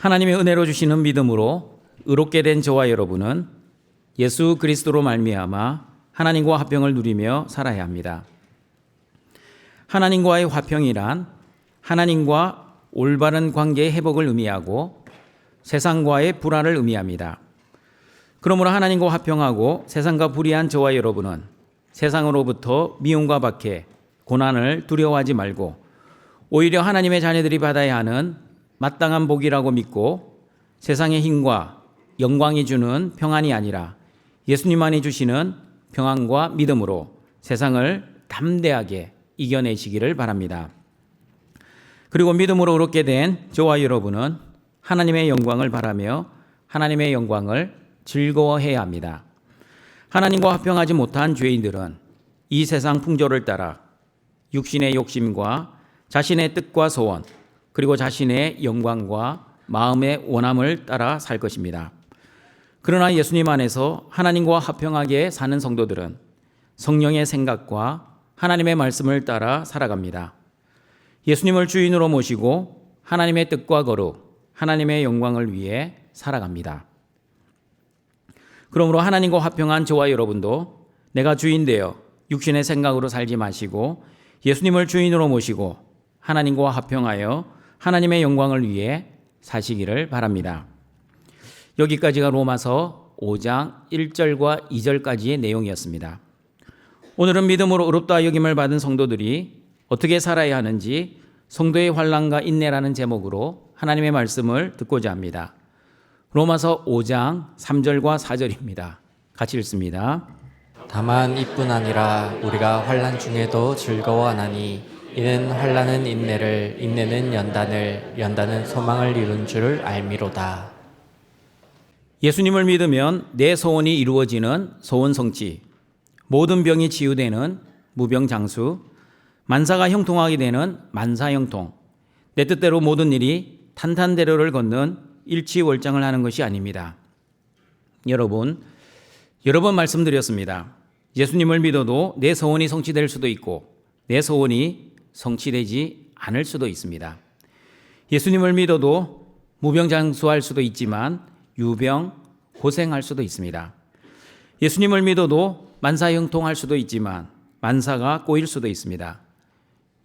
하나님의 은혜로 주시는 믿음으로 의롭게 된 저와 여러분은 예수 그리스도로 말미암아 하나님과 화평을 누리며 살아야 합니다. 하나님과의 화평이란 하나님과 올바른 관계의 회복을 의미하고 세상과의 불화를 의미합니다. 그러므로 하나님과 화평하고 세상과 불의한 저와 여러분은 세상으로부터 미움과 박해, 고난을 두려워하지 말고 오히려 하나님의 자녀들이 받아야 하는 마땅한 복이라고 믿고 세상의 힘과 영광이 주는 평안이 아니라 예수님만이 주시는 평안과 믿음으로 세상을 담대하게 이겨내시기를 바랍니다. 그리고 믿음으로 의롭게 된 저와 여러분은 하나님의 영광을 바라며 하나님의 영광을 즐거워해야 합니다. 하나님과 화평하지 못한 죄인들은 이 세상 풍조를 따라 육신의 욕심과 자신의 뜻과 소원, 그리고 자신의 영광과 마음의 원함을 따라 살 것입니다. 그러나 예수님 안에서 하나님과 화평하게 사는 성도들은 성령의 생각과 하나님의 말씀을 따라 살아갑니다. 예수님을 주인으로 모시고 하나님의 뜻과 거룩, 하나님의 영광을 위해 살아갑니다. 그러므로 하나님과 화평한 저와 여러분도 내가 주인 되어 육신의 생각으로 살지 마시고 예수님을 주인으로 모시고 하나님과 화평하여 하나님의 영광을 위해 사시기를 바랍니다. 여기까지가 로마서 5장 1절과 2절까지의 내용이었습니다. 오늘은 믿음으로 의롭다 여김을 받은 성도들이 어떻게 살아야 하는지 성도의 환난과 인내라는 제목으로 하나님의 말씀을 듣고자 합니다. 로마서 5장 3절과 4절입니다. 같이 읽습니다. 다만 이뿐 아니라 우리가 환난 중에도 즐거워하나니 이는 환난은 인내를, 인내는 연단을, 연단은 소망을 이룬 줄 알미로다. 예수님을 믿으면 내 소원이 이루어지는 소원 성취, 모든 병이 치유되는 무병장수, 만사가 형통하게 되는 만사형통, 내 뜻대로 모든 일이 탄탄대로를 걷는 일치월장을 하는 것이 아닙니다. 여러분, 여러 번 말씀드렸습니다. 예수님을 믿어도 내 소원이 성취될 수도 있고 내 소원이 성취되지 않을 수도 있습니다. 예수님을 믿어도 무병장수할 수도 있지만 유병, 고생할 수도 있습니다. 예수님을 믿어도 만사형통할 수도 있지만 만사가 꼬일 수도 있습니다.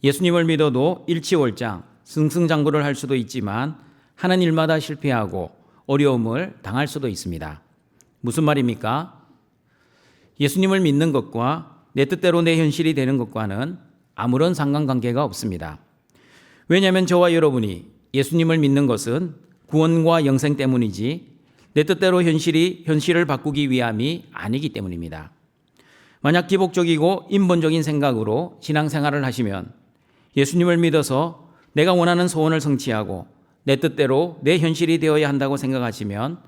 예수님을 믿어도 일치월장, 승승장구를 할 수도 있지만 하는 일마다 실패하고 어려움을 당할 수도 있습니다. 무슨 말입니까? 예수님을 믿는 것과 내 뜻대로 내 현실이 되는 것과는 아무런 상관관계가 없습니다. 왜냐하면 저와 여러분이 예수님을 믿는 것은 구원과 영생 때문이지 내 뜻대로 현실을 바꾸기 위함이 아니기 때문입니다. 만약 기복적이고 인본적인 생각으로 신앙생활을 하시면 예수님을 믿어서 내가 원하는 소원을 성취하고 내 뜻대로 내 현실이 되어야 한다고 생각하시면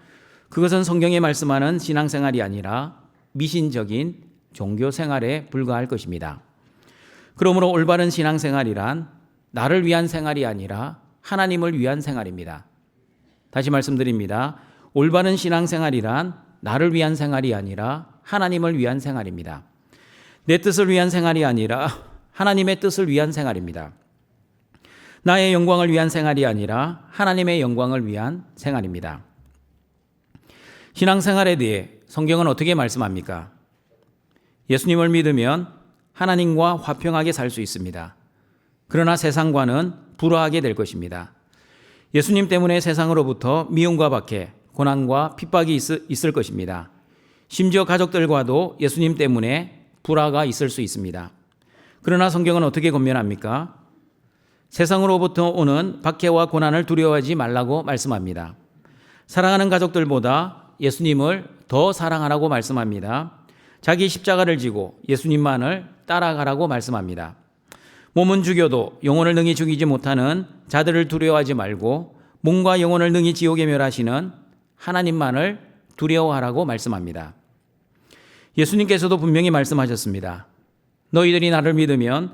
그것은 성경에 말씀하는 신앙생활이 아니라 미신적인 종교생활에 불과할 것입니다. 그러므로 올바른 신앙생활이란 나를 위한 생활이 아니라 하나님을 위한 생활입니다. 다시 말씀드립니다. 올바른 신앙생활이란 나를 위한 생활이 아니라 하나님을 위한 생활입니다. 내 뜻을 위한 생활이 아니라 하나님의 뜻을 위한 생활입니다. 나의 영광을 위한 생활이 아니라 하나님의 영광을 위한 생활입니다. 신앙생활에 대해 성경은 어떻게 말씀합니까? 예수님을 믿으면 하나님과 화평하게 살 수 있습니다. 그러나 세상과는 불화하게 될 것입니다. 예수님 때문에 세상으로부터 미움과 박해, 고난과 핍박이 있을 것입니다. 심지어 가족들과도 예수님 때문에 불화가 있을 수 있습니다. 그러나 성경은 어떻게 권면합니까? 세상으로부터 오는 박해와 고난을 두려워하지 말라고 말씀합니다. 사랑하는 가족들보다 예수님을 더 사랑하라고 말씀합니다. 자기 십자가를 지고 예수님만을 따라가라고 말씀합니다. 몸은 죽여도 영혼을 능히 죽이지 못하는 자들을 두려워하지 말고 몸과 영혼을 능히 지옥에 멸하시는 하나님만을 두려워하라고 말씀합니다. 예수님께서도 분명히 말씀하셨습니다. 너희들이 나를 믿으면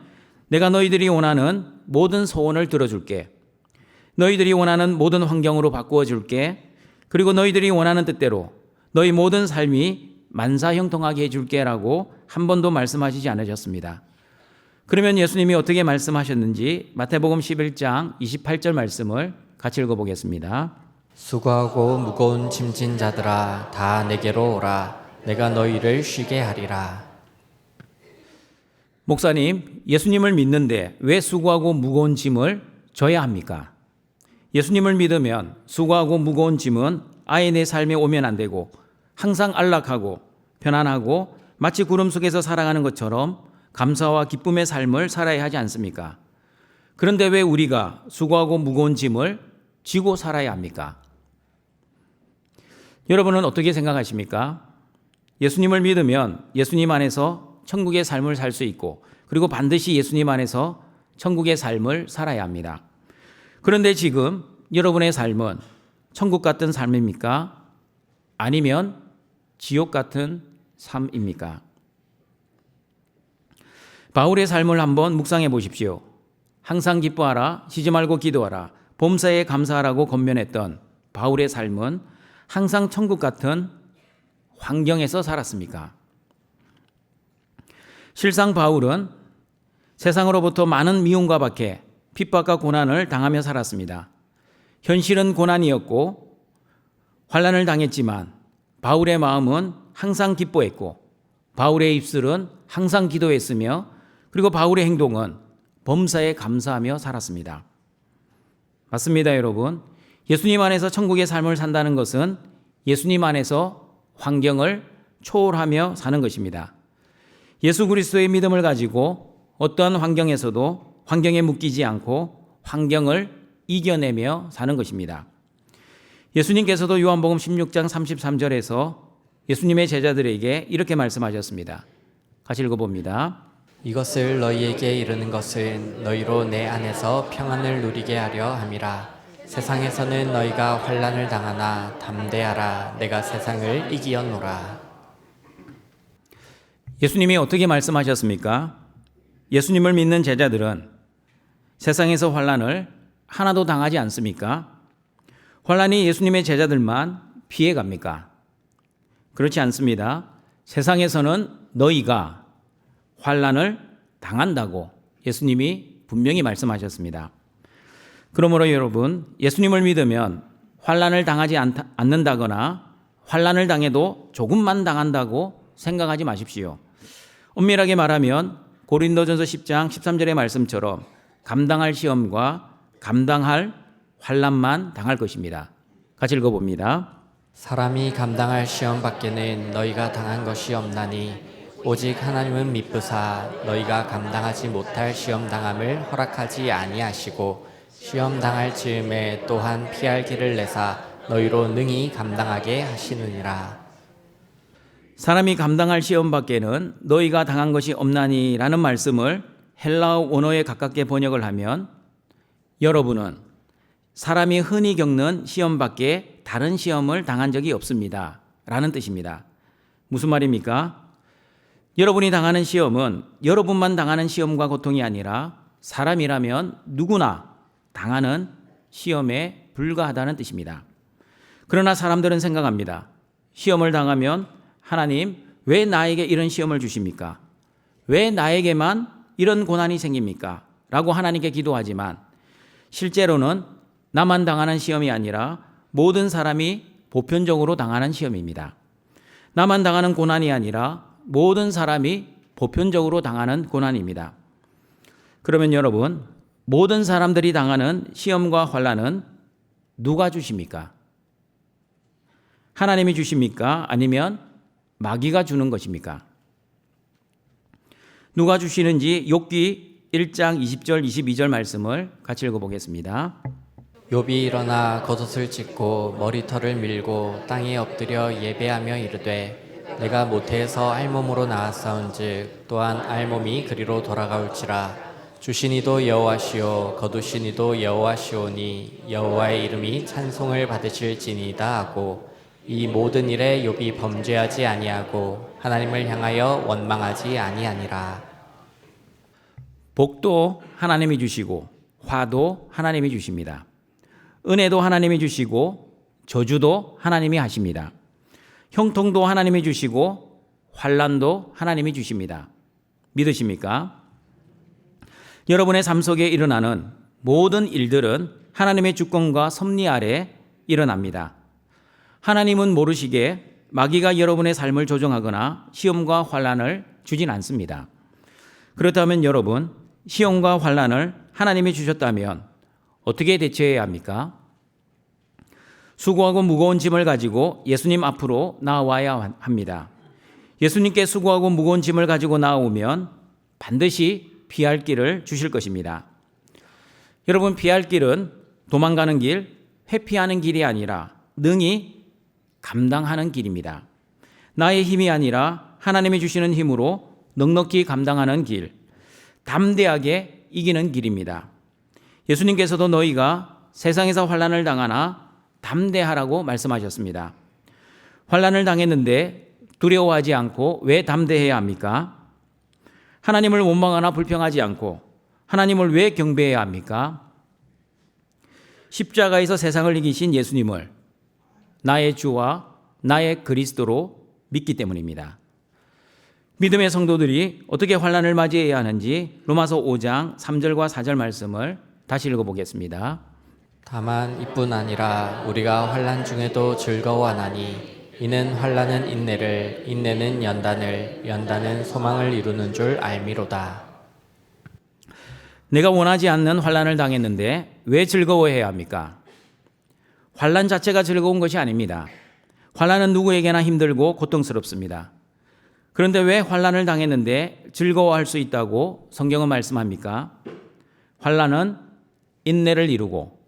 내가 너희들이 원하는 모든 소원을 들어줄게. 너희들이 원하는 모든 환경으로 바꾸어 줄게. 그리고 너희들이 원하는 뜻대로 너희 모든 삶이 만사형통하게 해줄게라고 한 번도 말씀하시지 않으셨습니다. 그러면 예수님이 어떻게 말씀하셨는지 마태복음 11장 28절 말씀을 같이 읽어보겠습니다. 수고하고 무거운 짐진 자들아 다 내게로 오라. 내가 너희를 쉬게 하리라. 목사님, 예수님을 믿는데 왜 수고하고 무거운 짐을 져야 합니까? 예수님을 믿으면 수고하고 무거운 짐은 아예 내 삶에 오면 안 되고 항상 안락하고 편안하고 마치 구름 속에서 살아가는 것처럼 감사와 기쁨의 삶을 살아야 하지 않습니까? 그런데 왜 우리가 수고하고 무거운 짐을 지고 살아야 합니까? 여러분은 어떻게 생각하십니까? 예수님을 믿으면 예수님 안에서 천국의 삶을 살 수 있고 그리고 반드시 예수님 안에서 천국의 삶을 살아야 합니다. 그런데 지금 여러분의 삶은 천국 같은 삶입니까? 아니면 지옥 같은 삶입니까? 바울의 삶을 한번 묵상해 보십시오. 항상 기뻐하라, 쉬지 말고 기도하라, 범사에 감사하라고 권면했던 바울의 삶은 항상 천국 같은 환경에서 살았습니까? 실상 바울은 세상으로부터 많은 미움과 박해, 핍박과 고난을 당하며 살았습니다. 현실은 고난이었고 환난을 당했지만 바울의 마음은 항상 기뻐했고 바울의 입술은 항상 기도했으며 그리고 바울의 행동은 범사에 감사하며 살았습니다. 맞습니다, 여러분. 예수님 안에서 천국의 삶을 산다는 것은 예수님 안에서 환경을 초월하며 사는 것입니다. 예수 그리스도의 믿음을 가지고 어떠한 환경에서도 환경에 묶이지 않고 환경을 이겨내며 사는 것입니다. 예수님께서도 요한복음 16장 33절에서 예수님의 제자들에게 이렇게 말씀하셨습니다. 같이 읽어봅니다. 이것을 너희에게 이르는 것은 너희로 내 안에서 평안을 누리게 하려 함이라. 세상에서는 너희가 환난을 당하나 담대하라. 내가 세상을 이기었노라. 예수님이 어떻게 말씀하셨습니까? 예수님을 믿는 제자들은 세상에서 환난을 하나도 당하지 않습니까? 환난이 예수님의 제자들만 피해갑니까? 그렇지 않습니다. 세상에서는 너희가 환난을 당한다고 예수님이 분명히 말씀하셨습니다. 그러므로 여러분, 예수님을 믿으면 환난을 당하지 않는다거나 환난을 당해도 조금만 당한다고 생각하지 마십시오. 엄밀하게 말하면 고린도전서 10장 13절의 말씀처럼 감당할 시험과 감당할 환난만 당할 것입니다. 같이 읽어봅니다. 사람이 감당할 시험 밖에는 너희가 당한 것이 없나니 오직 하나님은 미쁘사 너희가 감당하지 못할 시험 당함을 허락하지 아니하시고 시험 당할 즈음에 또한 피할 길을 내사 너희로 능히 감당하게 하시느니라. 사람이 감당할 시험 밖에는 너희가 당한 것이 없나니라는 말씀을 헬라어 원어에 가깝게 번역을 하면 여러분은 사람이 흔히 겪는 시험 밖에 다른 시험을 당한 적이 없습니다 라는 뜻입니다. 무슨 말입니까? 여러분이 당하는 시험은 여러분만 당하는 시험과 고통이 아니라 사람이라면 누구나 당하는 시험에 불과하다는 뜻입니다. 그러나 사람들은 생각합니다. 시험을 당하면 하나님, 왜 나에게 이런 시험을 주십니까? 왜 나에게만 이런 고난이 생깁니까? 라고 하나님께 기도하지만 실제로는 나만 당하는 시험이 아니라 모든 사람이 보편적으로 당하는 시험입니다. 나만 당하는 고난이 아니라 모든 사람이 보편적으로 당하는 고난입니다. 그러면 여러분, 모든 사람들이 당하는 시험과 환난은 누가 주십니까? 하나님이 주십니까? 아니면 마귀가 주는 것입니까? 누가 주시는지 욥기 1장 20절 22절 말씀을 같이 읽어보겠습니다. 욥이 일어나 겉옷을 찢고 머리털을 밀고 땅에 엎드려 예배하며 이르되 내가 모태에서 알몸으로 나았사온즉 또한 알몸이 그리로 돌아가올지라. 주신 이도 여호와시오 거두신 이도 여호와시오니 여호와의 이름이 찬송을 받으실지니이다 하고 이 모든 일에 욥이 범죄하지 아니하고 하나님을 향하여 원망하지 아니하니라. 복도 하나님이 주시고 화도 하나님이 주십니다. 은혜도 하나님이 주시고 저주도 하나님이 하십니다. 형통도 하나님이 주시고 환난도 하나님이 주십니다. 믿으십니까? 여러분의 삶 속에 일어나는 모든 일들은 하나님의 주권과 섭리 아래 일어납니다. 하나님은 모르시게 마귀가 여러분의 삶을 조종하거나 시험과 환난을 주진 않습니다. 그렇다면 여러분, 시험과 환난을 하나님이 주셨다면 어떻게 대처해야 합니까? 수고하고 무거운 짐을 가지고 예수님 앞으로 나와야 합니다. 예수님께 수고하고 무거운 짐을 가지고 나오면 반드시 피할 길을 주실 것입니다. 여러분, 피할 길은 도망가는 길, 회피하는 길이 아니라 능히 감당하는 길입니다. 나의 힘이 아니라 하나님이 주시는 힘으로 넉넉히 감당하는 길, 담대하게 이기는 길입니다. 예수님께서도 너희가 세상에서 환난을 당하나 담대하라고 말씀하셨습니다. 환난을 당했는데 두려워하지 않고 왜 담대해야 합니까? 하나님을 원망하나 불평하지 않고 하나님을 왜 경배해야 합니까? 십자가에서 세상을 이기신 예수님을 나의 주와 나의 그리스도로 믿기 때문입니다. 믿음의 성도들이 어떻게 환난을 맞이해야 하는지 로마서 5장 3절과 4절 말씀을 다시 읽어보겠습니다. 다만 이뿐 아니라 우리가 환난 중에도 즐거워하나니 이는 환난은 인내를, 인내는 연단을, 연단은 소망을 이루는 줄 알미로다. 내가 원하지 않는 환난을 당했는데 왜 즐거워해야 합니까? 환난 자체가 즐거운 것이 아닙니다. 환난은 누구에게나 힘들고 고통스럽습니다. 그런데 왜 환난을 당했는데 즐거워할 수 있다고 성경은 말씀합니까? 환난은 인내를 이루고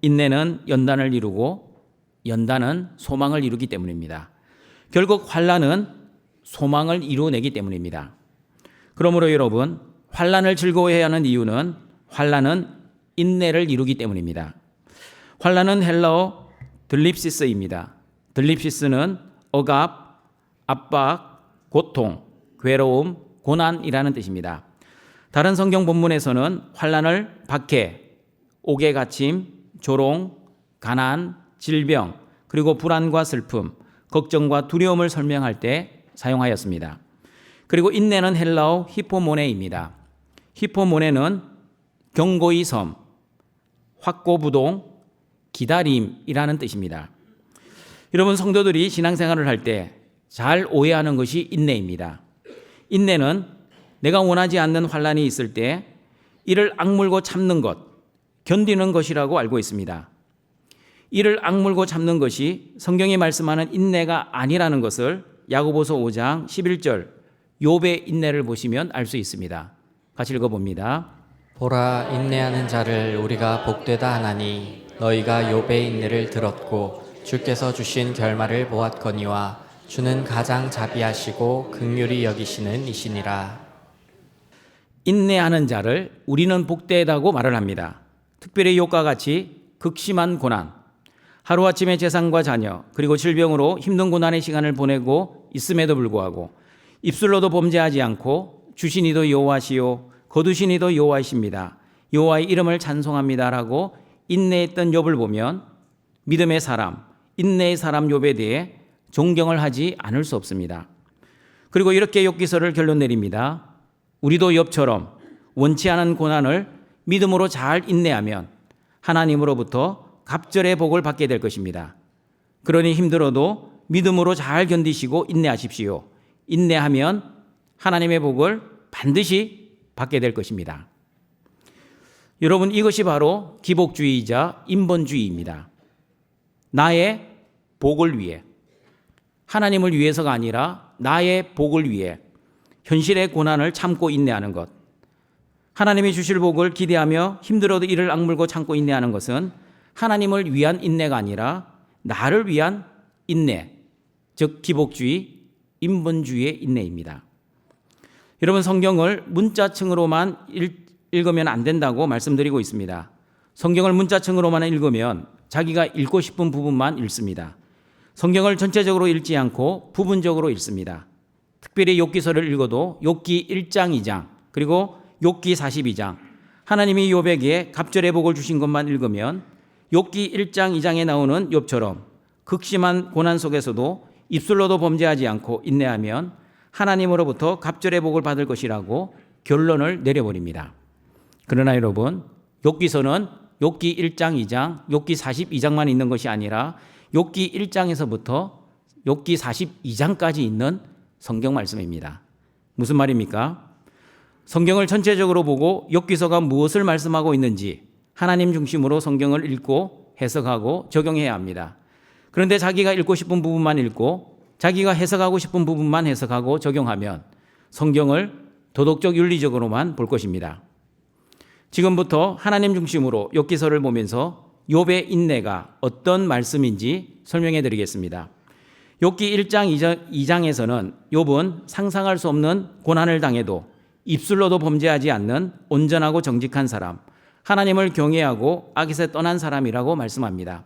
인내는 연단을 이루고 연단은 소망을 이루기 때문입니다. 결국 환난은 소망을 이루어내기 때문입니다. 그러므로 여러분, 환난을 즐거워해야 하는 이유는 환난은 인내를 이루기 때문입니다. 환난은 헬라어 들립시스입니다. 들립시스는 억압, 압박, 고통, 괴로움, 고난이라는 뜻입니다. 다른 성경 본문에서는 환난을 박해, 옥에 갇힘, 조롱, 가난, 질병, 그리고 불안과 슬픔, 걱정과 두려움을 설명할 때 사용하였습니다. 그리고 인내는 헬라어 히포모네입니다. 히포모네는 경고의 섬, 확고부동, 기다림이라는 뜻입니다. 여러분, 성도들이 신앙생활을 할 때 잘 오해하는 것이 인내입니다. 인내는 내가 원하지 않는 환난이 있을 때 이를 악물고 참는 것, 견디는 것이라고 알고 있습니다. 이를 악물고 참는 것이 성경이 말씀하는 인내가 아니라는 것을 야고보서 5장 11절 욥의 인내를 보시면 알 수 있습니다. 같이 읽어봅니다. 보라, 인내하는 자를 우리가 복되다 하나니 너희가 욥의 인내를 들었고 주께서 주신 결말을 보았거니와 주는 가장 자비하시고 긍휼히 여기시는 이시니라. 인내하는 자를 우리는 복되다고 말을 합니다. 특별히 욥과 같이 극심한 고난, 하루아침에 재산과 자녀, 그리고 질병으로 힘든 고난의 시간을 보내고 있음에도 불구하고 입술로도 범죄하지 않고 주신 이도 여호와시요 거두신 이도 여호와이십니다. 여호와의 이름을 찬송합니다라고 인내했던 욥을 보면 믿음의 사람, 인내의 사람 욥에 대해 존경을 하지 않을 수 없습니다. 그리고 이렇게 욥기서를 결론 내립니다. 우리도 욥처럼 원치 않은 고난을 믿음으로 잘 인내하면 하나님으로부터 갑절의 복을 받게 될 것입니다. 그러니 힘들어도 믿음으로 잘 견디시고 인내하십시오. 인내하면 하나님의 복을 반드시 받게 될 것입니다. 여러분, 이것이 바로 기복주의이자 인본주의입니다. 나의 복을 위해, 하나님을 위해서가 아니라 나의 복을 위해 현실의 고난을 참고 인내하는 것, 하나님이 주실 복을 기대하며 힘들어도 이를 악물고 참고 인내하는 것은 하나님을 위한 인내가 아니라 나를 위한 인내, 즉 기복주의, 인본주의의 인내입니다. 여러분, 성경을 문자층으로만 읽으면 안 된다고 말씀드리고 있습니다. 성경을 문자층으로만 읽으면 자기가 읽고 싶은 부분만 읽습니다. 성경을 전체적으로 읽지 않고 부분적으로 읽습니다. 특별히 욥기서를 읽어도 욥기 1장, 2장, 그리고 욥기 42장, 하나님이 욥에게 갑절의 복을 주신 것만 읽으면 욥기 1장, 2장에 나오는 욥처럼 극심한 고난 속에서도 입술로도 범죄하지 않고 인내하면 하나님으로부터 갑절의 복을 받을 것이라고 결론을 내려버립니다. 그러나 여러분, 욥기서는 욥기 1장, 2장, 욥기 42장만 있는 것이 아니라 욥기 1장에서부터 욥기 42장까지 있는 성경 말씀입니다. 무슨 말입니까? 성경을 전체적으로 보고 욥기서가 무엇을 말씀하고 있는지 하나님 중심으로 성경을 읽고 해석하고 적용해야 합니다. 그런데 자기가 읽고 싶은 부분만 읽고 자기가 해석하고 싶은 부분만 해석하고 적용하면 성경을 도덕적 윤리적으로만 볼 것입니다. 지금부터 하나님 중심으로 욥기서를 보면서 욥의 인내가 어떤 말씀인지 설명해 드리겠습니다. 욥기 1장 2장에서는 욥은 상상할 수 없는 고난을 당해도 입술로도 범죄하지 않는 온전하고 정직한 사람, 하나님을 경외하고 악에서 떠난 사람이라고 말씀합니다.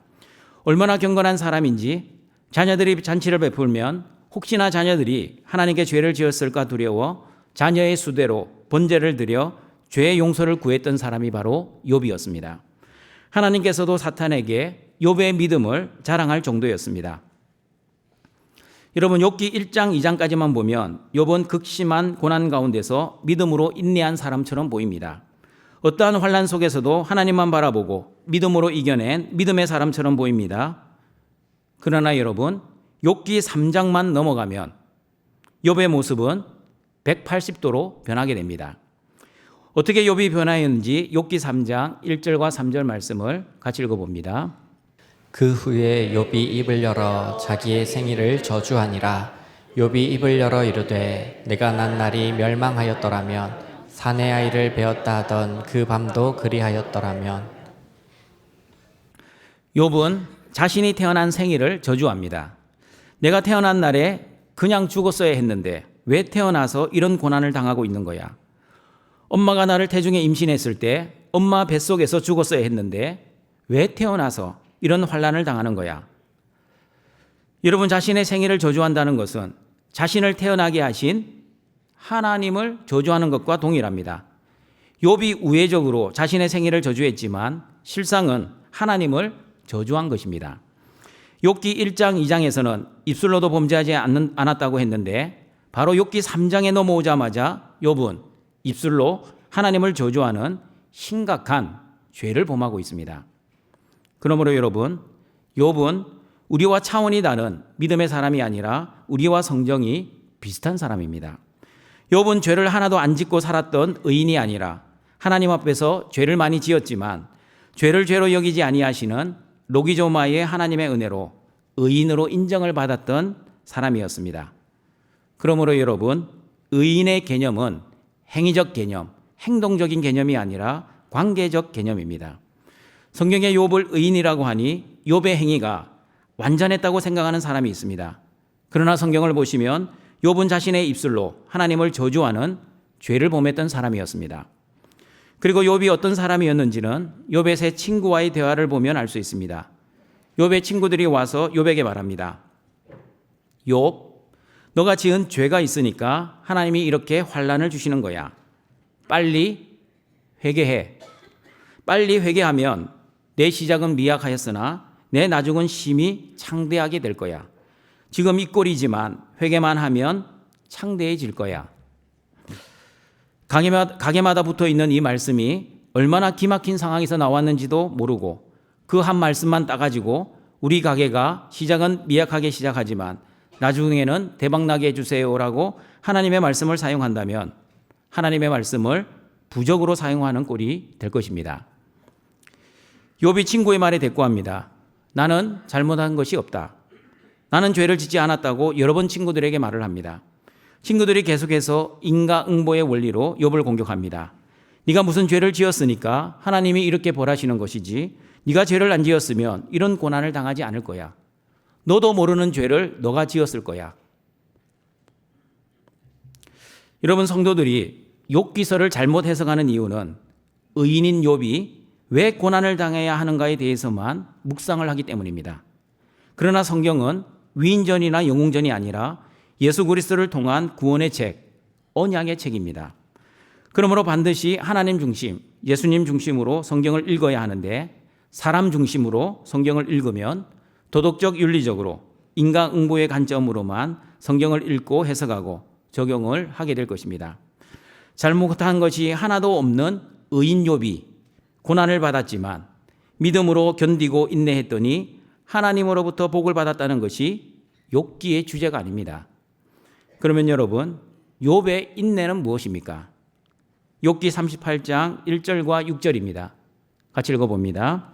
얼마나 경건한 사람인지 자녀들이 잔치를 베풀면 혹시나 자녀들이 하나님께 죄를 지었을까 두려워 자녀의 수대로 번제를 드려 죄의 용서를 구했던 사람이 바로 욥이었습니다. 하나님께서도 사탄에게 욥의 믿음을 자랑할 정도였습니다. 여러분, 욥기 1장 2장까지만 보면 욥은 극심한 고난 가운데서 믿음으로 인내한 사람처럼 보입니다. 어떠한 환난 속에서도 하나님만 바라보고 믿음으로 이겨낸 믿음의 사람처럼 보입니다. 그러나 여러분, 욥기 3장만 넘어가면 욥의 모습은 180도로 변하게 됩니다. 어떻게 욥이 변하였는지 욥기 3장 1절과 3절 말씀을 같이 읽어봅니다. 그 후에 욥이 입을 열어 자기의 생일을 저주하니라. 욥이 입을 열어 이르되 내가 난 날이 멸망하였더라면 사내 아이를 베었다 하던 그 밤도 그리하였더라면. 욥은 자신이 태어난 생일을 저주합니다. 내가 태어난 날에 그냥 죽었어야 했는데 왜 태어나서 이런 고난을 당하고 있는 거야? 엄마가 나를 태중에 임신했을 때 엄마 뱃속에서 죽었어야 했는데 왜 태어나서 이런 환난을 당하는 거야? 여러분, 자신의 생일을 저주한다는 것은 자신을 태어나게 하신 하나님을 저주하는 것과 동일합니다. 욥이 우회적으로 자신의 생일을 저주했지만 실상은 하나님을 저주한 것입니다. 욥기 1장 2장에서는 입술로도 범죄하지 않았다고 했는데 바로 욥기 3장에 넘어오자마자 욥은 입술로 하나님을 저주하는 심각한 죄를 범하고 있습니다. 그러므로 여러분, 욥은 우리와 차원이 다른 믿음의 사람이 아니라 우리와 성정이 비슷한 사람입니다. 욥은 죄를 하나도 안 짓고 살았던 의인이 아니라 하나님 앞에서 죄를 많이 지었지만 죄를 죄로 여기지 아니하시는 로기조마의 하나님의 은혜로 의인으로 인정을 받았던 사람이었습니다. 그러므로 여러분, 의인의 개념은 행위적 개념, 행동적인 개념이 아니라 관계적 개념입니다. 성경에 욥을 의인이라고 하니 욥의 행위가 완전했다고 생각하는 사람이 있습니다. 그러나 성경을 보시면 욥은 자신의 입술로 하나님을 저주하는 죄를 범했던 사람이었습니다. 그리고 욥이 어떤 사람이었는지는 욥의 세 친구와의 대화를 보면 알 수 있습니다. 욥의 친구들이 와서 욥에게 말합니다. 욥, 너가 지은 죄가 있으니까 하나님이 이렇게 환난을 주시는 거야. 빨리 회개해. 빨리 회개하면 내 시작은 미약하였으나 내 나중은 심히 창대하게 될 거야. 지금 이 꼴이지만 회개만 하면 창대해질 거야. 가게마다 붙어 있는 이 말씀이 얼마나 기막힌 상황에서 나왔는지도 모르고 그 한 말씀만 따가지고 우리 가게가 시작은 미약하게 시작하지만 나중에는 대박나게 해주세요라고 하나님의 말씀을 사용한다면 하나님의 말씀을 부적으로 사용하는 꼴이 될 것입니다. 욥이 친구의 말에 대꾸합니다. 나는 잘못한 것이 없다. 나는 죄를 짓지 않았다고 여러 번 친구들에게 말을 합니다. 친구들이 계속해서 인과응보의 원리로 욥을 공격합니다. 네가 무슨 죄를 지었으니까 하나님이 이렇게 벌하시는 것이지 네가 죄를 안 지었으면 이런 고난을 당하지 않을 거야. 너도 모르는 죄를 너가 지었을 거야. 여러분, 성도들이 욥기서를 잘못 해석하는 이유는 의인인 욥이 왜 고난을 당해야 하는가에 대해서만 묵상을 하기 때문입니다. 그러나 성경은 위인전이나 영웅전이 아니라 예수 그리스도를 통한 구원의 책, 언약의 책입니다. 그러므로 반드시 하나님 중심, 예수님 중심으로 성경을 읽어야 하는데 사람 중심으로 성경을 읽으면 도덕적 윤리적으로 인과응보의 관점으로만 성경을 읽고 해석하고 적용을 하게 될 것입니다. 잘못한 것이 하나도 없는 의인 욥이 고난을 받았지만 믿음으로 견디고 인내했더니 하나님으로부터 복을 받았다는 것이 욥기의 주제가 아닙니다. 그러면 여러분, 욥의 인내는 무엇입니까? 욥기 38장 1절과 6절입니다. 같이 읽어봅니다.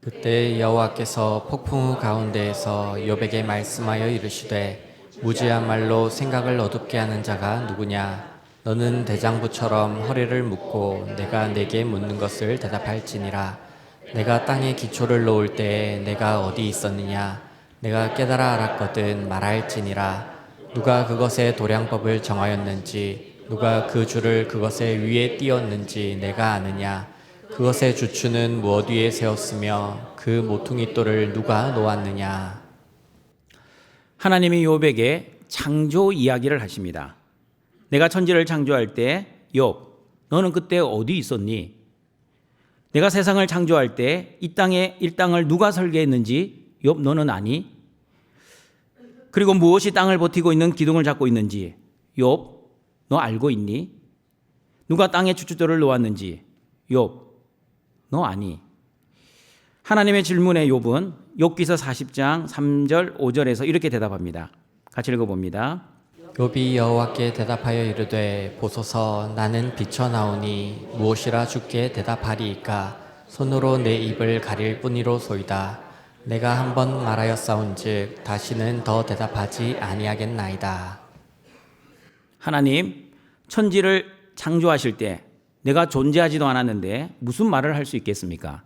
그때 여호와께서 폭풍 후 가운데에서 욥에게 말씀하여 이르시되 무지한 말로 생각을 어둡게 하는 자가 누구냐? 너는 대장부처럼 허리를 묶고 내가 내게 묻는 것을 대답할지니라. 내가 땅에 기초를 놓을 때에 내가 어디 있었느냐? 내가 깨달아 알았거든 말할지니라. 누가 그것의 도량법을 정하였는지 누가 그 줄을 그것의 위에 띄었는지 내가 아느냐? 그것의 주추는 무엇 위에 세웠으며 그 모퉁이 돌을 누가 놓았느냐? 하나님이 욥에게 창조 이야기를 하십니다. 내가 천지를 창조할 때 욥, 너는 그때 어디 있었니? 내가 세상을 창조할 때 이 땅을 누가 설계했는지 욥 너는 아니? 그리고 무엇이 땅을 버티고 있는 기둥을 잡고 있는지 욥 너 알고 있니? 누가 땅에 주춧돌을 놓았는지 욥 너 아니? 하나님의 질문에 욥은 욥기서 40장 3절 5절에서 이렇게 대답합니다. 같이 읽어봅니다. 욥이 여호와께 대답하여 이르되 보소서 나는 비쳐나오니 무엇이라 주께 대답하리이까? 손으로 내 입을 가릴 뿐이로소이다. 내가 한번 말하였사온즉 다시는 더 대답하지 아니하겠나이다. 하나님, 천지를 창조하실 때 내가 존재하지도 않았는데 무슨 말을 할 수 있겠습니까?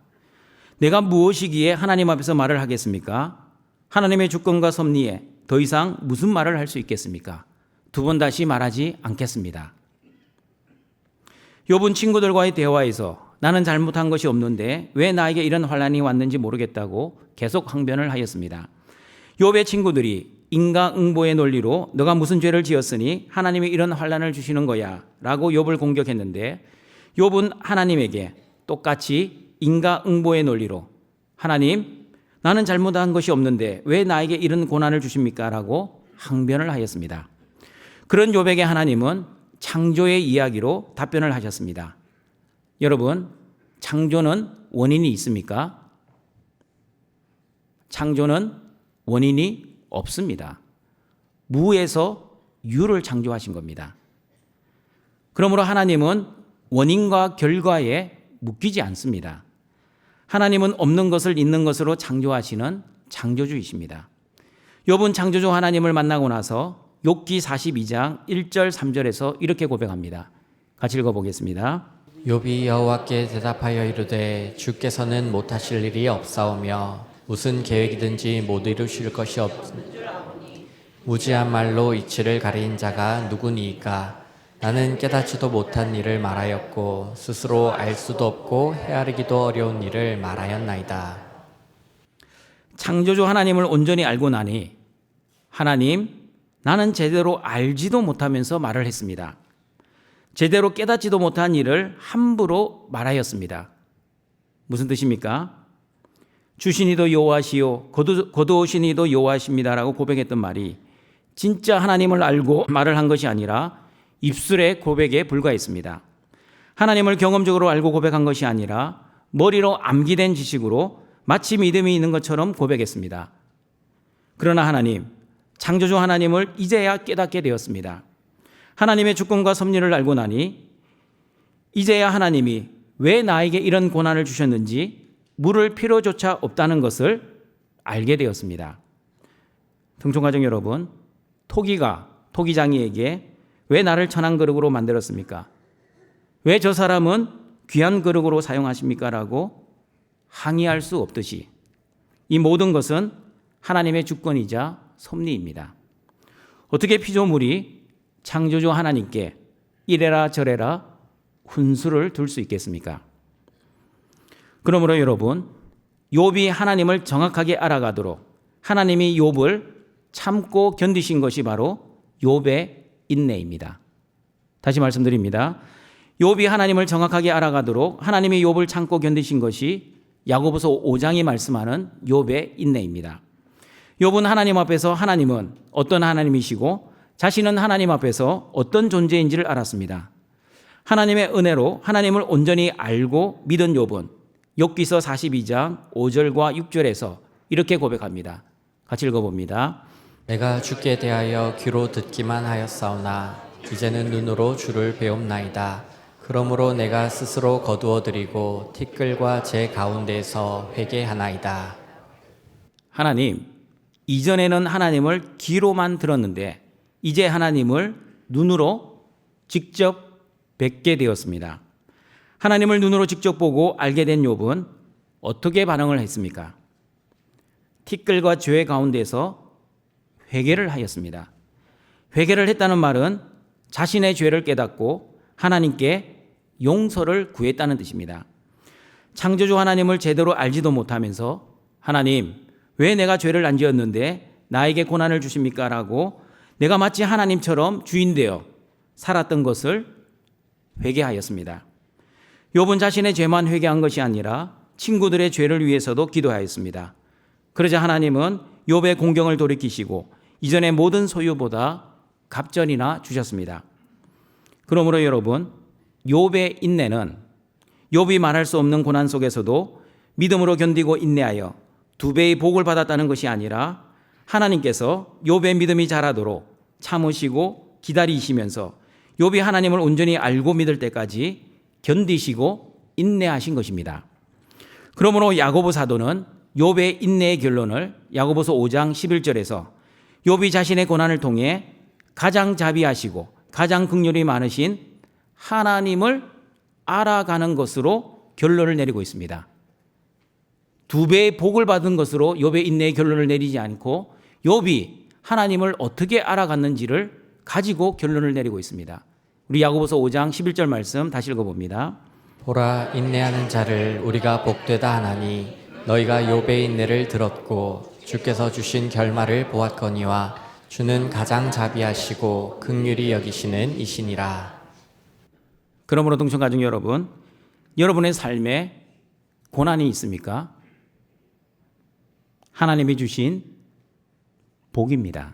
내가 무엇이기에 하나님 앞에서 말을 하겠습니까? 하나님의 주권과 섭리에 더 이상 무슨 말을 할 수 있겠습니까? 두 번 다시 말하지 않겠습니다. 욥은 친구들과의 대화에서 나는 잘못한 것이 없는데 왜 나에게 이런 환난이 왔는지 모르겠다고 계속 항변을 하였습니다. 욥의 친구들이 인과응보의 논리로 너가 무슨 죄를 지었으니 하나님이 이런 환난을 주시는 거야 라고 욥을 공격했는데 욥은 하나님에게 똑같이 인과응보의 논리로 하나님, 나는 잘못한 것이 없는데 왜 나에게 이런 고난을 주십니까? 라고 항변을 하였습니다. 그런 욥에게 하나님은 창조의 이야기로 답변을 하셨습니다. 여러분, 창조는 원인이 있습니까? 창조는 원인이 없습니다. 무에서 유를 창조하신 겁니다. 그러므로 하나님은 원인과 결과에 묶이지 않습니다. 하나님은 없는 것을 있는 것으로 창조하시는 창조주이십니다. 욥은 창조주 하나님을 만나고 나서 욥기 42장 1절 3절에서 이렇게 고백합니다. 같이 읽어보겠습니다. 욥이 여호와께 대답하여 이르되 주께서는 못하실 일이 없사오며 무슨 계획이든지 못 이루실 것이 무지한 말로 이치를 가린 자가 누구니이까? 나는 깨닫지도 못한 일을 말하였고 스스로 알 수도 없고 헤아리기도 어려운 일을 말하였나이다. 창조주 하나님을 온전히 알고 나니 하나님, 나는 제대로 알지도 못하면서 말을 했습니다. 제대로 깨닫지도 못한 일을 함부로 말하였습니다. 무슨 뜻입니까? 주신이도 여호와시요 거두오시니도 여호와십니다라고 고백했던 말이 진짜 하나님을 알고 말을 한 것이 아니라 입술의 고백에 불과했습니다. 하나님을 경험적으로 알고 고백한 것이 아니라 머리로 암기된 지식으로 마치 믿음이 있는 것처럼 고백했습니다. 그러나 하나님, 창조주 하나님을 이제야 깨닫게 되었습니다. 하나님의 주권과 섭리를 알고 나니 이제야 하나님이 왜 나에게 이런 고난을 주셨는지 물을 필요조차 없다는 것을 알게 되었습니다. 등촌가족 여러분, 토기가 토기장이에게 왜 나를 천한 그릇으로 만들었습니까? 왜 저 사람은 귀한 그릇으로 사용하십니까? 라고 항의할 수 없듯이 이 모든 것은 하나님의 주권이자 섭리입니다. 어떻게 피조물이 창조주 하나님께 이래라 저래라 훈수를 둘 수 있겠습니까? 그러므로 여러분, 욥이 하나님을 정확하게 알아가도록 하나님이 욥을 참고 견디신 것이 바로 욥의 인내입니다. 다시 말씀드립니다. 욥이 하나님을 정확하게 알아가도록 하나님이 욥을 참고 견디신 것이 야고보서 5장이 말씀하는 욥의 인내입니다. 욥은 하나님 앞에서 하나님은 어떤 하나님이시고 자신은 하나님 앞에서 어떤 존재인지를 알았습니다. 하나님의 은혜로 하나님을 온전히 알고 믿은 욥은 욥기서 42장 5절과 6절에서 이렇게 고백합니다. 같이 읽어봅니다. 내가 주께 대하여 귀로 듣기만 하였사오나 이제는 눈으로 주를 배움나이다. 그러므로 내가 스스로 거두어드리고 티끌과 제 가운데에서 회개하나이다. 하나님, 이전에는 하나님을 귀로만 들었는데 이제 하나님을 눈으로 직접 뵙게 되었습니다. 하나님을 눈으로 직접 보고 알게 된 욥은 어떻게 반응을 했습니까? 티끌과 죄 가운데서 회개를 하였습니다. 회개를 했다는 말은 자신의 죄를 깨닫고 하나님께 용서를 구했다는 뜻입니다. 창조주 하나님을 제대로 알지도 못하면서 하나님, 왜 내가 죄를 안 지었는데 나에게 고난을 주십니까? 라고 내가 마치 하나님처럼 주인되어 살았던 것을 회개하였습니다. 욥은 자신의 죄만 회개한 것이 아니라 친구들의 죄를 위해서도 기도하였습니다. 그러자 하나님은 욥의 공경을 돌이키시고 이전의 모든 소유보다 갑절이나 주셨습니다. 그러므로 여러분, 욥의 인내는 욥이 말할 수 없는 고난 속에서도 믿음으로 견디고 인내하여 2배의 복을 받았다는 것이 아니라 하나님께서 욥의 믿음이 자라도록 참으시고 기다리시면서 욥이 하나님을 온전히 알고 믿을 때까지 견디시고 인내하신 것입니다. 그러므로 야고보 사도는 욥의 인내의 결론을 야고보서 5장 11절에서 욥이 자신의 고난을 통해 가장 자비하시고 가장 긍휼이 많으신 하나님을 알아가는 것으로 결론을 내리고 있습니다. 2배의 복을 받은 것으로 욥의 인내의 결론을 내리지 않고 욥이 하나님을 어떻게 알아갔는지를 가지고 결론을 내리고 있습니다. 우리 야고보서 5장 11절 말씀 다시 읽어봅니다. 보라, 인내하는 자를 우리가 복되다 하나니 너희가 욥의 인내를 들었고 주께서 주신 결말을 보았거니와 주는 가장 자비하시고 긍휼히 여기시는 이시니라. 그러므로 동청가족 여러분, 여러분의 삶에 고난이 있습니까? 하나님이 주신 복입니다.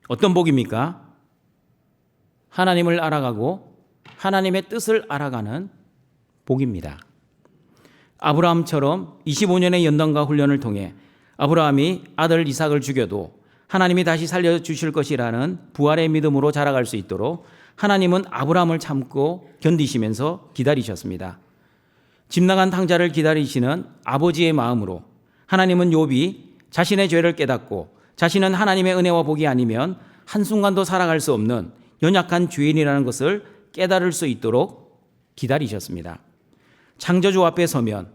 어떤 복입니까? 하나님을 알아가고 하나님의 뜻을 알아가는 복입니다. 아브라함처럼 25년의 연단과 훈련을 통해 아브라함이 아들 이삭을 죽여도 하나님이 다시 살려주실 것이라는 부활의 믿음으로 자라갈 수 있도록 하나님은 아브라함을 참고 견디시면서 기다리셨습니다. 집 나간 탕자를 기다리시는 아버지의 마음으로 하나님은 욥이 자신의 죄를 깨닫고 자신은 하나님의 은혜와 복이 아니면 한순간도 살아갈 수 없는 연약한 죄인이라는 것을 깨달을 수 있도록 기다리셨습니다. 창조주 앞에 서면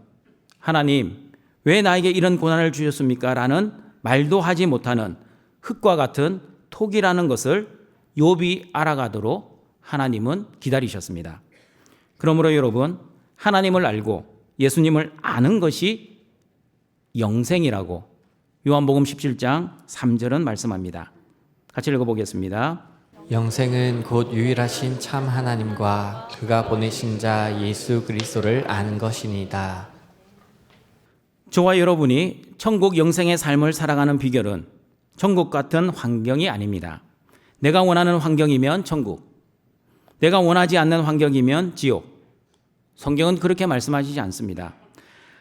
하나님, 왜 나에게 이런 고난을 주셨습니까? 라는 말도 하지 못하는 흙과 같은 톡이라는 것을 욥이 알아가도록 하나님은 기다리셨습니다. 그러므로 여러분, 하나님을 알고 예수님을 아는 것이 영생이라고 요한복음 17장 3절은 말씀합니다. 같이 읽어보겠습니다. 영생은 곧 유일하신 참 하나님과 그가 보내신 자 예수 그리스도를 아는 것이니이다. 저와 여러분이 천국 영생의 삶을 살아가는 비결은 천국 같은 환경이 아닙니다. 내가 원하는 환경이면 천국, 내가 원하지 않는 환경이면 지옥. 성경은 그렇게 말씀하시지 않습니다.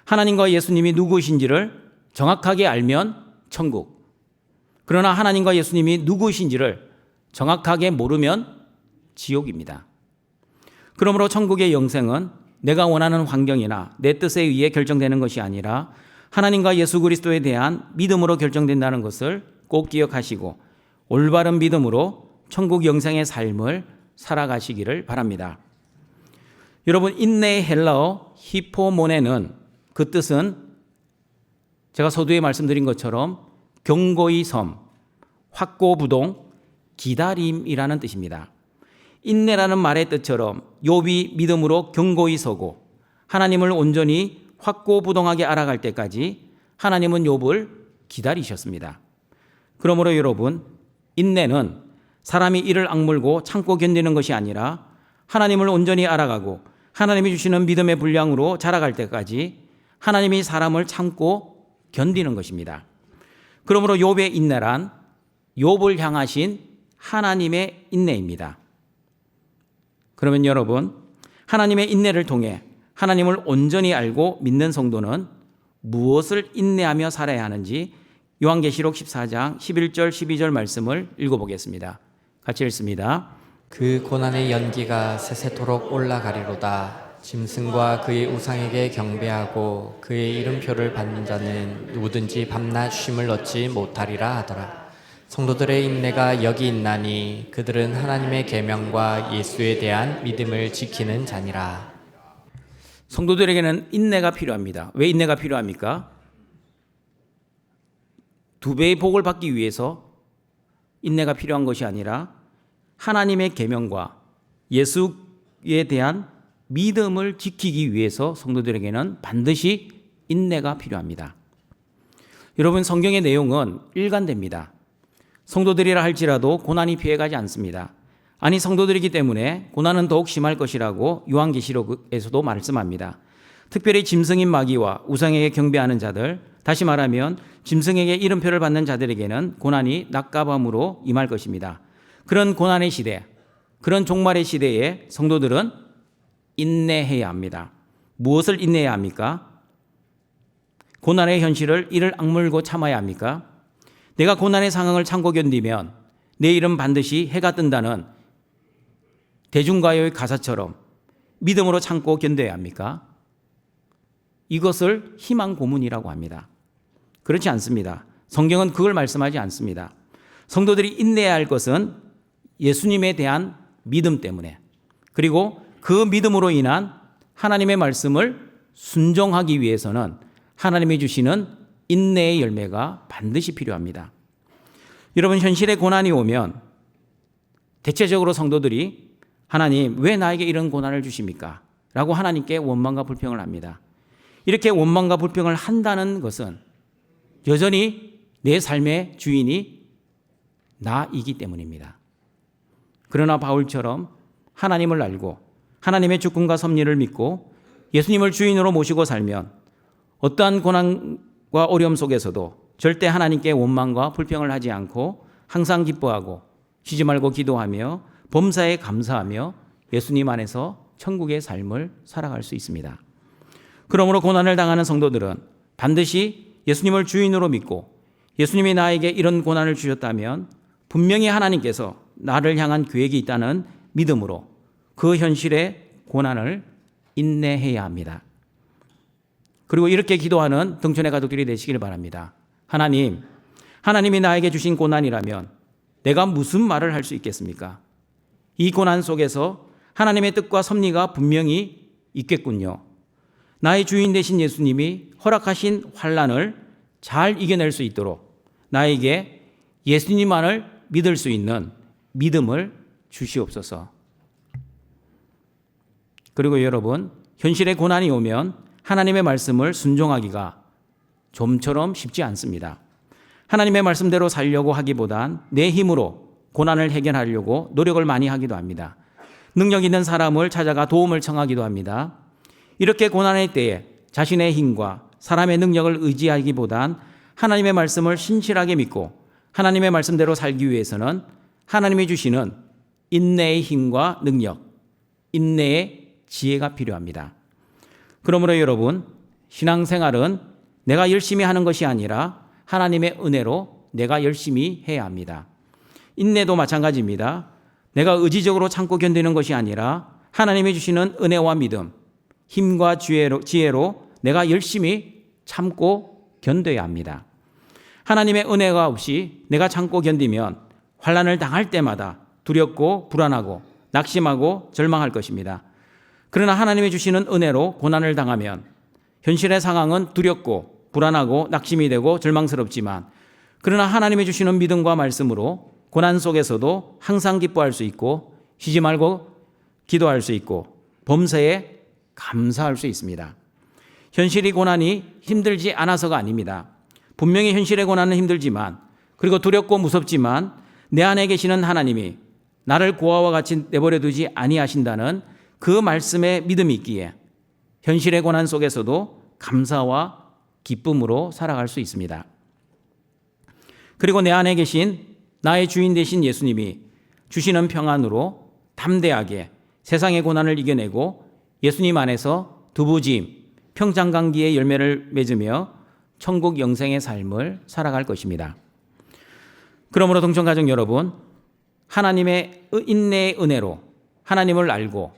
하나님과 예수님이 누구이신지를 정확하게 알면 천국. 그러나 하나님과 예수님이 누구이신지를 정확하게 모르면 지옥입니다. 그러므로 천국의 영생은 내가 원하는 환경이나 내 뜻에 의해 결정되는 것이 아니라 하나님과 예수 그리스도에 대한 믿음으로 결정된다는 것을 꼭 기억하시고 올바른 믿음으로 천국 영생의 삶을 살아가시기를 바랍니다. 여러분, 인내의 헬라어 히포모네는 그 뜻은 제가 서두에 말씀드린 것처럼 경고의 섬, 확고부동, 기다림이라는 뜻입니다. 인내라는 말의 뜻처럼 욥이 믿음으로 경고히 서고 하나님을 온전히 확고부동하게 알아갈 때까지 하나님은 욥을 기다리셨습니다. 그러므로 여러분, 인내는 사람이 이를 악물고 참고 견디는 것이 아니라 하나님을 온전히 알아가고 하나님이 주시는 믿음의 분량으로 자라갈 때까지 하나님이 사람을 참고 견디는 것입니다. 그러므로 욥의 인내란 욥을 향하신 하나님의 인내입니다. 그러면 여러분, 하나님의 인내를 통해 하나님을 온전히 알고 믿는 성도는 무엇을 인내하며 살아야 하는지 요한계시록 14장 11절 12절 말씀을 읽어보겠습니다. 같이 읽습니다. 그 고난의 연기가 세세토록 올라가리로다. 짐승과 그의 우상에게 경배하고 그의 이름표를 받는 자는 누구든지 밤낮 쉼을 얻지 못하리라 하더라. 성도들의 인내가 여기 있나니 그들은 하나님의 계명과 예수에 대한 믿음을 지키는 자니라. 성도들에게는 인내가 필요합니다. 왜 인내가 필요합니까? 2배의 복을 받기 위해서 인내가 필요한 것이 아니라 하나님의 계명과 예수에 대한 믿음을 지키기 위해서 성도들에게는 반드시 인내가 필요합니다. 여러분, 성경의 내용은 일관됩니다. 성도들이라 할지라도 고난이 피해가지 않습니다. 아니, 성도들이기 때문에 고난은 더욱 심할 것이라고 요한계시록에서도 말씀합니다. 특별히 짐승인 마귀와 우상에게 경배하는 자들, 다시 말하면 짐승에게 이름표를 받는 자들에게는 고난이 낮과 밤으로 임할 것입니다. 그런 고난의 시대, 그런 종말의 시대에 성도들은 인내해야 합니다. 무엇을 인내해야 합니까? 고난의 현실을 이를 악물고 참아야 합니까? 내가 고난의 상황을 참고 견디면 내일은 반드시 해가 뜬다는 대중가요의 가사처럼 믿음으로 참고 견뎌야 합니까? 이것을 희망 고문이라고 합니다. 그렇지 않습니다. 성경은 그걸 말씀하지 않습니다. 성도들이 인내해야 할 것은 예수님에 대한 믿음 때문에, 그리고 그 믿음으로 인한 하나님의 말씀을 순종하기 위해서는 하나님이 주시는 인내의 열매가 반드시 필요합니다. 여러분, 현실의 고난이 오면 대체적으로 성도들이 하나님, 왜 나에게 이런 고난을 주십니까? 라고 하나님께 원망과 불평을 합니다. 이렇게 원망과 불평을 한다는 것은 여전히 내 삶의 주인이 나이기 때문입니다. 그러나 바울처럼 하나님을 알고 하나님의 주권과 섭리를 믿고 예수님을 주인으로 모시고 살면 어떠한 고난과 어려움 속에서도 절대 하나님께 원망과 불평을 하지 않고 항상 기뻐하고 쉬지 말고 기도하며 범사에 감사하며 예수님 안에서 천국의 삶을 살아갈 수 있습니다. 그러므로 고난을 당하는 성도들은 반드시 예수님을 주인으로 믿고 예수님이 나에게 이런 고난을 주셨다면 분명히 하나님께서 나를 향한 계획이 있다는 믿음으로 그 현실의 고난을 인내해야 합니다. 그리고 이렇게 기도하는 등촌의 가족들이 되시길 바랍니다. 하나님, 하나님이 나에게 주신 고난이라면 내가 무슨 말을 할 수 있겠습니까? 이 고난 속에서 하나님의 뜻과 섭리가 분명히 있겠군요. 나의 주인 되신 예수님이 허락하신 환난을 잘 이겨낼 수 있도록 나에게 예수님만을 믿을 수 있는 믿음을 주시옵소서. 그리고 여러분, 현실의 고난이 오면 하나님의 말씀을 순종하기가 좀처럼 쉽지 않습니다. 하나님의 말씀대로 살려고 하기보단 내 힘으로 고난을 해결하려고 노력을 많이 하기도 합니다. 능력 있는 사람을 찾아가 도움을 청하기도 합니다. 이렇게 고난의 때에 자신의 힘과 사람의 능력을 의지하기보단 하나님의 말씀을 신실하게 믿고 하나님의 말씀대로 살기 위해서는 하나님이 주시는 인내의 힘과 능력, 인내의 지혜가 필요합니다. 그러므로 여러분, 신앙생활은 내가 열심히 하는 것이 아니라 하나님의 은혜로 내가 열심히 해야 합니다. 인내도 마찬가지입니다. 내가 의지적으로 참고 견디는 것이 아니라 하나님이 주시는 은혜와 믿음, 힘과 지혜로 내가 열심히 참고 견뎌야 합니다. 하나님의 은혜가 없이 내가 참고 견디면 환난을 당할 때마다 두렵고 불안하고 낙심하고 절망할 것입니다. 그러나 하나님이 주시는 은혜로 고난을 당하면 현실의 상황은 두렵고 불안하고 낙심이 되고 절망스럽지만 그러나 하나님이 주시는 믿음과 말씀으로 고난 속에서도 항상 기뻐할 수 있고 쉬지 말고 기도할 수 있고 범사에 감사할 수 있습니다. 현실이 고난이 힘들지 않아서가 아닙니다. 분명히 현실의 고난은 힘들지만 그리고 두렵고 무섭지만 내 안에 계시는 하나님이 나를 고아와 같이 내버려 두지 아니하신다는 그 말씀에 믿음이 있기에 현실의 고난 속에서도 감사와 기쁨으로 살아갈 수 있습니다. 그리고 내 안에 계신 나의 주인 되신 예수님이 주시는 평안으로 담대하게 세상의 고난을 이겨내고 예수님 안에서 두부짐, 평창감기의 열매를 맺으며 천국 영생의 삶을 살아갈 것입니다. 그러므로 동천가족 여러분, 하나님의 인내의 은혜로 하나님을 알고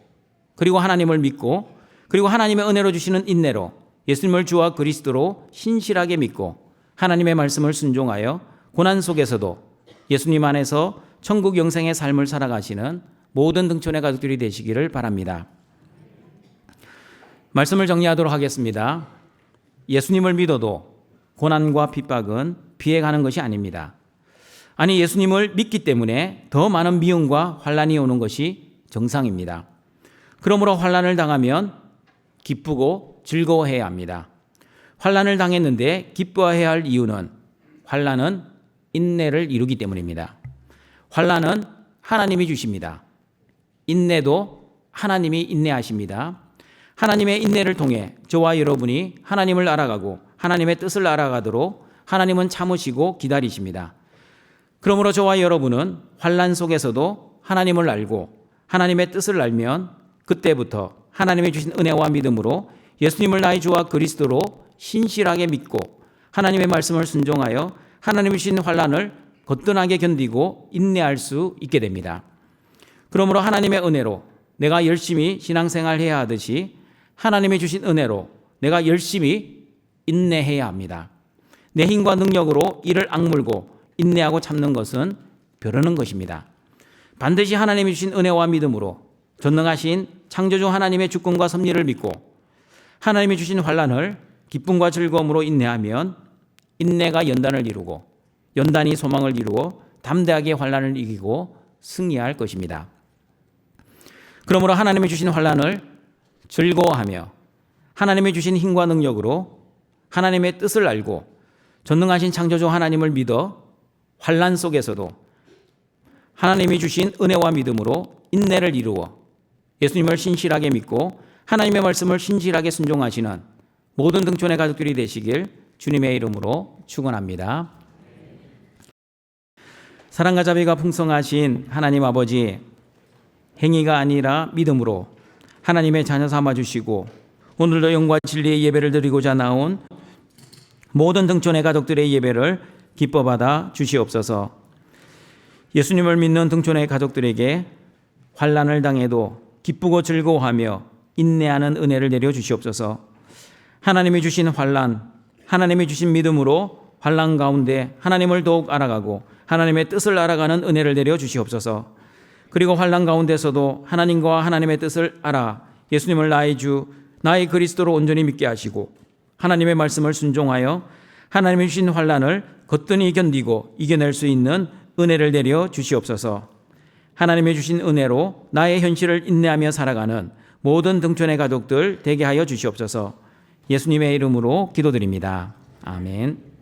그리고 하나님을 믿고 그리고 하나님의 은혜로 주시는 인내로 예수님을 주와 그리스도로 신실하게 믿고 하나님의 말씀을 순종하여 고난 속에서도 예수님 안에서 천국 영생의 삶을 살아가시는 모든 등촌의 가족들이 되시기를 바랍니다. 말씀을 정리하도록 하겠습니다. 예수님을 믿어도 고난과 핍박은 피해가는 것이 아닙니다. 아니, 예수님을 믿기 때문에 더 많은 미움과 환난이 오는 것이 정상입니다. 그러므로 환난을 당하면 기쁘고 즐거워해야 합니다. 환난을 당했는데 기뻐해야 할 이유는 환난은 인내를 이루기 때문입니다. 환난은 하나님이 주십니다. 인내도 하나님이 인내하십니다. 하나님의 인내를 통해 저와 여러분이 하나님을 알아가고 하나님의 뜻을 알아가도록 하나님은 참으시고 기다리십니다. 그러므로 저와 여러분은 환난 속에서도 하나님을 알고 하나님의 뜻을 알면 그때부터 하나님이 주신 은혜와 믿음으로 예수님을 나의 주와 그리스도로 신실하게 믿고 하나님의 말씀을 순종하여 하나님이 주신 환난을 거뜬하게 견디고 인내할 수 있게 됩니다. 그러므로 하나님의 은혜로 내가 열심히 신앙생활해야 하듯이 하나님이 주신 은혜로 내가 열심히 인내해야 합니다. 내 힘과 능력으로 이를 악물고 인내하고 참는 것은 벼르는 것입니다. 반드시 하나님이 주신 은혜와 믿음으로 전능하신 창조주 하나님의 주권과 섭리를 믿고 하나님이 주신 환난을 기쁨과 즐거움으로 인내하면 인내가 연단을 이루고 연단이 소망을 이루고 담대하게 환난을 이기고 승리할 것입니다. 그러므로 하나님이 주신 환난을 즐거워하며 하나님이 주신 힘과 능력으로 하나님의 뜻을 알고 전능하신 창조주 하나님을 믿어 환난 속에서도 하나님이 주신 은혜와 믿음으로 인내를 이루어 예수님을 신실하게 믿고 하나님의 말씀을 신실하게 순종하시는 모든 등촌의 가족들이 되시길 주님의 이름으로 축원합니다. 사랑과 자비가 풍성하신 하나님 아버지, 행위가 아니라 믿음으로 하나님의 자녀 삼아주시고 오늘도 영과 진리의 예배를 드리고자 나온 모든 등촌의 가족들의 예배를 기뻐받아 주시옵소서. 예수님을 믿는 등촌의 가족들에게 환난을 당해도 기쁘고 즐거워하며 인내하는 은혜를 내려 주시옵소서. 하나님이 주신 환난, 하나님이 주신 믿음으로 환난 가운데 하나님을 더욱 알아가고 하나님의 뜻을 알아가는 은혜를 내려 주시옵소서. 그리고 환난 가운데서도 하나님과 하나님의 뜻을 알아 예수님을 나의 주, 나의 그리스도로 온전히 믿게 하시고 하나님의 말씀을 순종하여 하나님이 주신 환난을 거뜬히 견디고 이겨낼 수 있는 은혜를 내려 주시옵소서. 하나님이 주신 은혜로 나의 현실을 인내하며 살아가는 모든 등촌의 가족들 되게 하여 주시옵소서. 예수님의 이름으로 기도드립니다. 아멘.